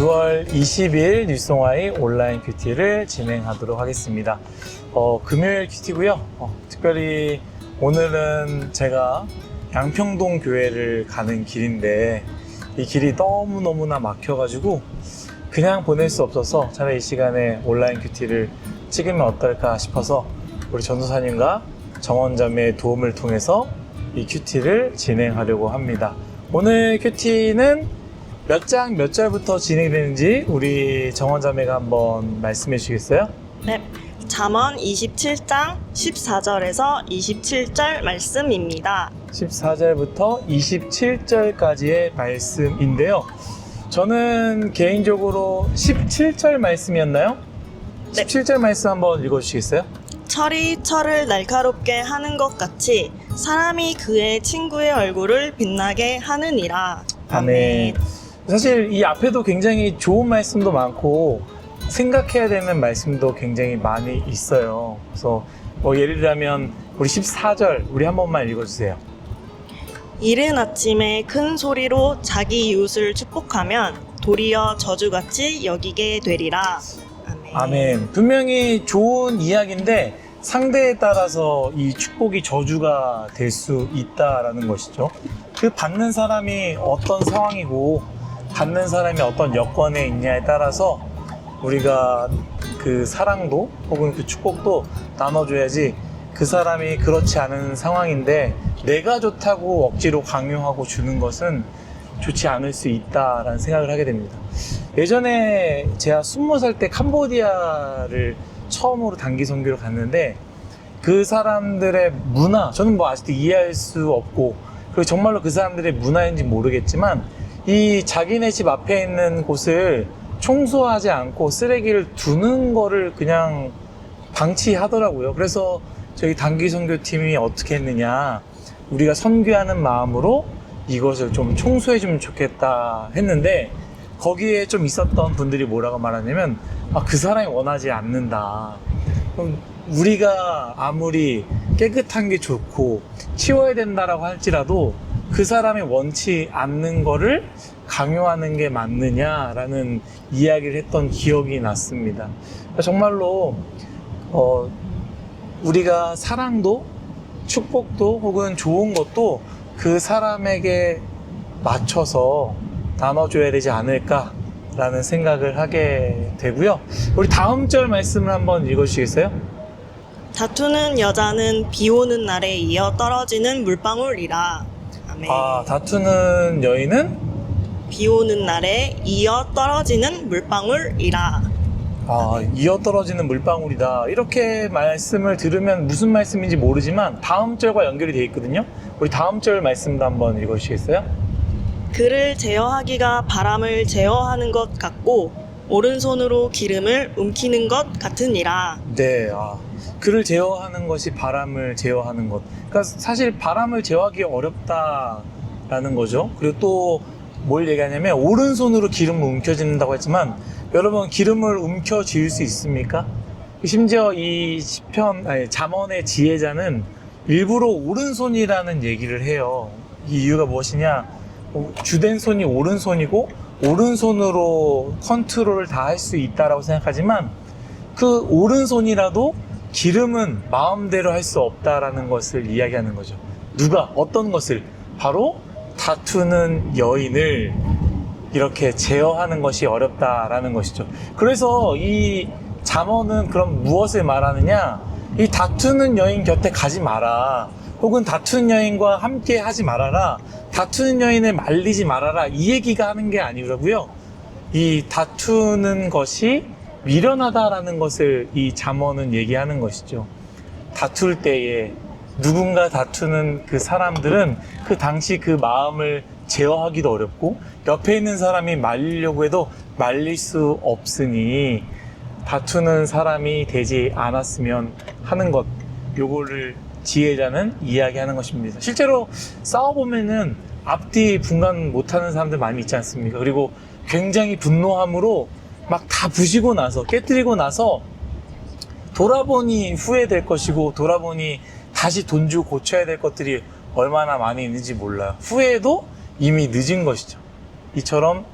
6월 20일 뉴송아이 온라인 큐티를 진행하도록 하겠습니다. 금요일 큐티고요. 특별히 오늘은 제가 양평동 교회를 가는 길인데 이 길이 너무너무나 막혀가지고 그냥 보낼 수 없어서 차라리 이 시간에 온라인 큐티를 찍으면 어떨까 싶어서 우리 전도사님과 정원자매의 도움을 통해서 이 큐티를 진행하려고 합니다. 오늘 큐티는 몇 장 몇 절부터 진행되는지 우리 정원자매가 한번 말씀해 주시겠어요? 네, 잠언 27장 14절에서 27절 말씀입니다. 14절부터 27절까지의 말씀인데요. 저는 개인적으로 17절 말씀이었나요? 네. 17절 말씀 한번 읽어주시겠어요? 철이 철을 날카롭게 하는 것 같이 사람이 그의 친구의 얼굴을 빛나게 하느니라. 아멘. 사실 이 앞에도 굉장히 좋은 말씀도 많고 생각해야 되는 말씀도 굉장히 많이 있어요. 그래서 예를 들면 우리 14절 우리 한 번만 읽어주세요. 이른 아침에 큰 소리로 자기 이웃을 축복하면 도리어 저주같이 여기게 되리라. 아멘. 아멘. 분명히 좋은 이야기인데 상대에 따라서 이 축복이 저주가 될 수 있다라는 것이죠. 그 받는 사람이 어떤 상황이고 받는 사람이 어떤 여건에 있냐에 따라서 우리가 그 사랑도 혹은 그 축복도 나눠줘야지, 그 사람이 그렇지 않은 상황인데 내가 좋다고 억지로 강요하고 주는 것은 좋지 않을 수 있다라는 생각을 하게 됩니다. 예전에 제가 20살 때 캄보디아를 처음으로 단기 선교를 갔는데 그 사람들의 문화, 저는 아직도 이해할 수 없고, 그리고 정말로 그 사람들의 문화인지 모르겠지만 이 자기네 집 앞에 있는 곳을 청소하지 않고 쓰레기를 두는 거를 그냥 방치하더라고요. 그래서 저희 단기 선교팀이 어떻게 했느냐, 우리가 선교하는 마음으로 이것을 좀 청소해주면 좋겠다 했는데 거기에 좀 있었던 분들이 뭐라고 말하냐면 그 사람이 원하지 않는다. 그럼 우리가 아무리 깨끗한 게 좋고 치워야 된다라고 할지라도 그 사람이 원치 않는 거를 강요하는 게 맞느냐라는 이야기를 했던 기억이 났습니다. 정말로 우리가 사랑도 축복도 혹은 좋은 것도 그 사람에게 맞춰서 나눠줘야 되지 않을까라는 생각을 하게 되고요. 우리 다음 절 말씀을 한번 읽어주시겠어요? 다투는 여자는 비 오는 날에 이어 떨어지는 물방울이라. 아멘. 다투는 여인은 비 오는 날에 이어 떨어지는 물방울이라. 이어 떨어지는 물방울이다. 이렇게 말씀을 들으면 무슨 말씀인지 모르지만 다음 절과 연결이 되어 있거든요. 우리 다음 절 말씀도 한번 읽어주시겠어요? 그를 제어하기가 바람을 제어하는 것 같고 오른손으로 기름을 움키는 것 같으니라. 네, 그를 제어하는 것이 바람을 제어하는 것. 그러니까 사실 바람을 제어하기 어렵다라는 거죠. 그리고 또 뭘 얘기하냐면 오른손으로 기름을 움켜쥐는다고 했지만 여러분, 기름을 움켜쥘 수 있습니까? 심지어 이 잠언의 지혜자는 일부러 오른손이라는 얘기를 해요. 이 이유가 무엇이냐? 주된 손이 오른손이고 오른손으로 컨트롤을 다 할 수 있다라고 생각하지만 그 오른손이라도 기름은 마음대로 할 수 없다라는 것을 이야기하는 거죠. 누가? 어떤 것을? 바로 다투는 여인을 이렇게 제어하는 것이 어렵다라는 것이죠. 그래서 이 잠언은 그럼 무엇을 말하느냐? 이 다투는 여인 곁에 가지 마라. 혹은 다투는 여인과 함께 하지 말아라. 다투는 여인을 말리지 말아라. 이 얘기가 하는 게 아니라고요. 이 다투는 것이 미련하다라는 것을 이 잠언은 얘기하는 것이죠. 다툴 때에 누군가 다투는 그 사람들은 그 당시 그 마음을 제어하기도 어렵고 옆에 있는 사람이 말리려고 해도 말릴 수 없으니 다투는 사람이 되지 않았으면 하는 것, 요거를 지혜자는 이야기하는 것입니다. 실제로 싸워보면은 앞뒤 분간 못하는 사람들 많이 있지 않습니까? 그리고 굉장히 분노함으로 막 다 부시고 나서 깨뜨리고 나서 돌아보니 후회될 것이고 돌아보니 다시 돈 주고 고쳐야 될 것들이 얼마나 많이 있는지 몰라요. 후회해도 이미 늦은 것이죠. 이처럼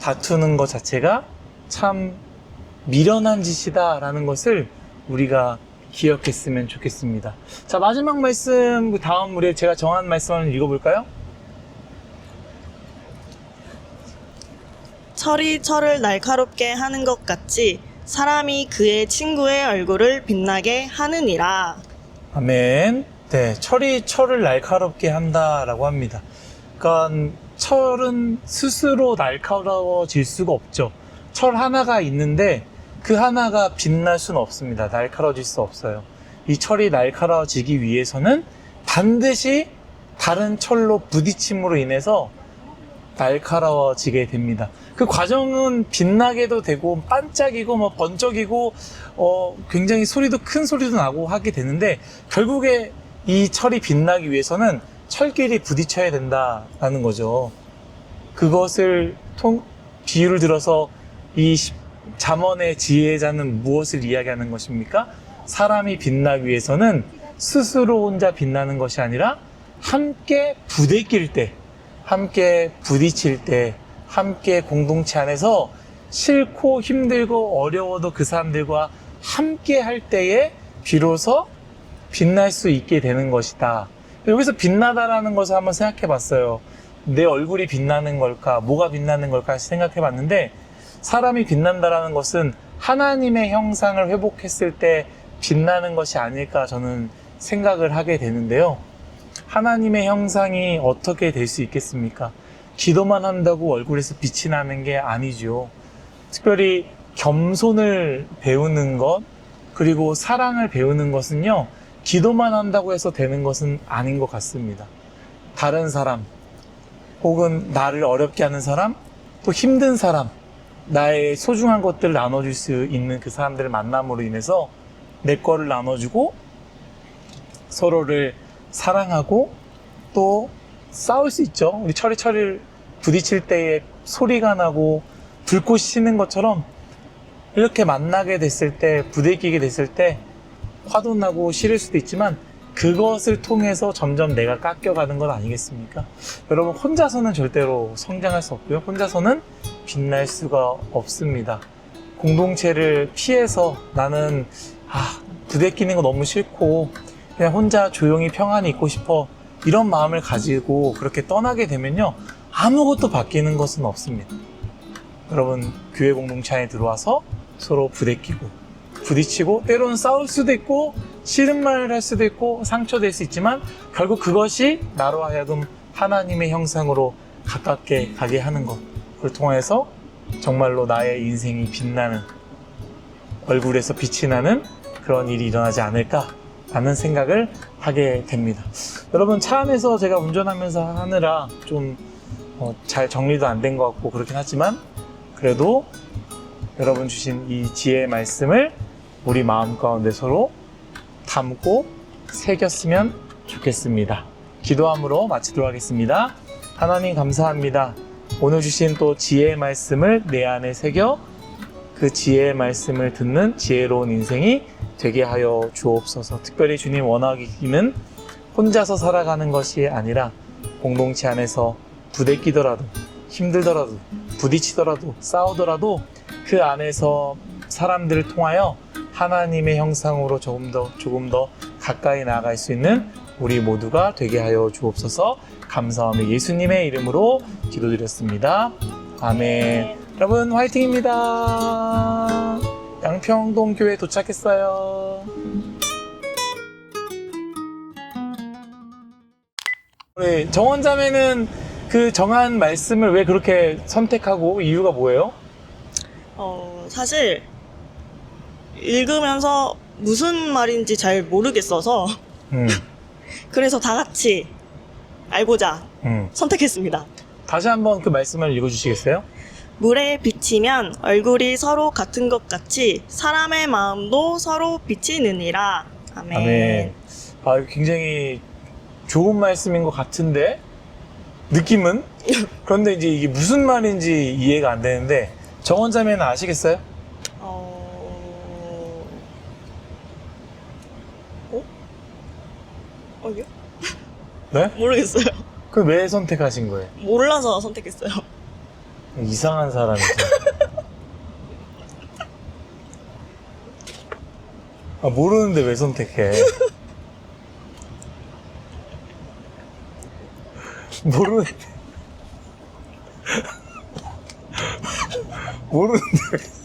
다투는 것 자체가 참 미련한 짓이다라는 것을 우리가 기억했으면 좋겠습니다. 자, 마지막 말씀, 그 다음 우리 제가 정한 말씀 한번 읽어볼까요? 철이 철을 날카롭게 하는 것 같이 사람이 그의 친구의 얼굴을 빛나게 하느니라. 아멘. 네, 철이 철을 날카롭게 한다라고 합니다. 그러니까 철은 스스로 날카로워질 수가 없죠. 철 하나가 있는데 그 하나가 빛날 수는 없습니다. 날카로워질 수 없어요. 이 철이 날카로워지기 위해서는 반드시 다른 철로 부딪힘으로 인해서 날카로워지게 됩니다. 그 과정은 빛나게도 되고 반짝이고 뭐 번쩍이고 굉장히 소리도 큰 소리도 나고 하게 되는데 결국에 이 철이 빛나기 위해서는 철끼리 부딪혀야 된다라는 거죠. 그것을 비유를 들어서 이 잠언의 지혜자는 무엇을 이야기하는 것입니까? 사람이 빛나기 위해서는 스스로 혼자 빛나는 것이 아니라 함께 부대낄 때, 함께 부딪힐 때, 함께 공동체 안에서 싫고 힘들고 어려워도 그 사람들과 함께 할 때에 비로소 빛날 수 있게 되는 것이다. 여기서 빛나다라는 것을 한번 생각해 봤어요. 내 얼굴이 빛나는 걸까? 뭐가 빛나는 걸까? 생각해 봤는데 사람이 빛난다라는 것은 하나님의 형상을 회복했을 때 빛나는 것이 아닐까 저는 생각을 하게 되는데요. 하나님의 형상이 어떻게 될 수 있겠습니까? 기도만 한다고 얼굴에서 빛이 나는 게 아니죠. 특별히 겸손을 배우는 것, 그리고 사랑을 배우는 것은요, 기도만 한다고 해서 되는 것은 아닌 것 같습니다. 다른 사람, 혹은 나를 어렵게 하는 사람, 또 힘든 사람, 나의 소중한 것들을 나눠줄 수 있는 그 사람들을 만남으로 인해서 내 거를 나눠주고 서로를 사랑하고 또 싸울 수 있죠. 우리 철을 부딪힐 때에 소리가 나고 불꽃이 튀는 것처럼 이렇게 만나게 됐을 때, 부대끼게 됐을 때 화도 나고 싫을 수도 있지만 그것을 통해서 점점 내가 깎여가는 건 아니겠습니까? 여러분, 혼자서는 절대로 성장할 수 없고요. 혼자서는 빛날 수가 없습니다. 공동체를 피해서 나는 부대끼는 거 너무 싫고 그냥 혼자 조용히 평안히 있고 싶어, 이런 마음을 가지고 그렇게 떠나게 되면요, 아무것도 바뀌는 것은 없습니다. 여러분, 교회 공동체 안에 들어와서 서로 부대끼고 부딪히고 때로는 싸울 수도 있고 싫은 말을 할 수도 있고 상처될 수 있지만 결국 그것이 나로 하여금 하나님의 형상으로 가깝게 가게 하는 것, 그걸 통해서 정말로 나의 인생이 빛나는, 얼굴에서 빛이 나는 그런 일이 일어나지 않을까 라는 생각을 하게 됩니다. 여러분, 차 안에서 제가 운전하면서 하느라 좀 잘 정리도 안 된 것 같고 그렇긴 하지만 그래도 여러분 주신 이 지혜의 말씀을 우리 마음 가운데 서로 담고 새겼으면 좋겠습니다. 기도함으로 마치도록 하겠습니다. 하나님, 감사합니다. 오늘 주신 또 지혜의 말씀을 내 안에 새겨 그 지혜의 말씀을 듣는 지혜로운 인생이 되게 하여 주옵소서. 특별히 주님 원하기는 혼자서 살아가는 것이 아니라 공동체 안에서 부대끼더라도 힘들더라도 부딪히더라도 싸우더라도 그 안에서 사람들을 통하여 하나님의 형상으로 조금 더 가까이 나아갈 수 있는 우리 모두가 되게 하여 주옵소서. 감사하며 예수님의 이름으로 기도드렸습니다. 아멘. 여러분, 화이팅입니다. 양평동 교회 도착했어요. 우리 정원자매는 그 정한 말씀을 왜 그렇게 선택하고 이유가 뭐예요? 사실 읽으면서 무슨 말인지 잘 모르겠어서 그래서 다 같이 알고자 선택했습니다. 다시 한번 그 말씀을 읽어주시겠어요? 물에 비치면 얼굴이 서로 같은 것 같이 사람의 마음도 서로 비치느니라. 아멘. 아멘. 굉장히 좋은 말씀인 것 같은데 느낌은? 그런데 이제 이게 무슨 말인지 이해가 안 되는데 정원자매는 아시겠어요? 아니요? 네? 모르겠어요. 그럼 왜 선택하신 거예요? 몰라서 선택했어요. 이상한 사람이죠. 아, 모르는데 왜 선택해? 모르는데. 모르는데.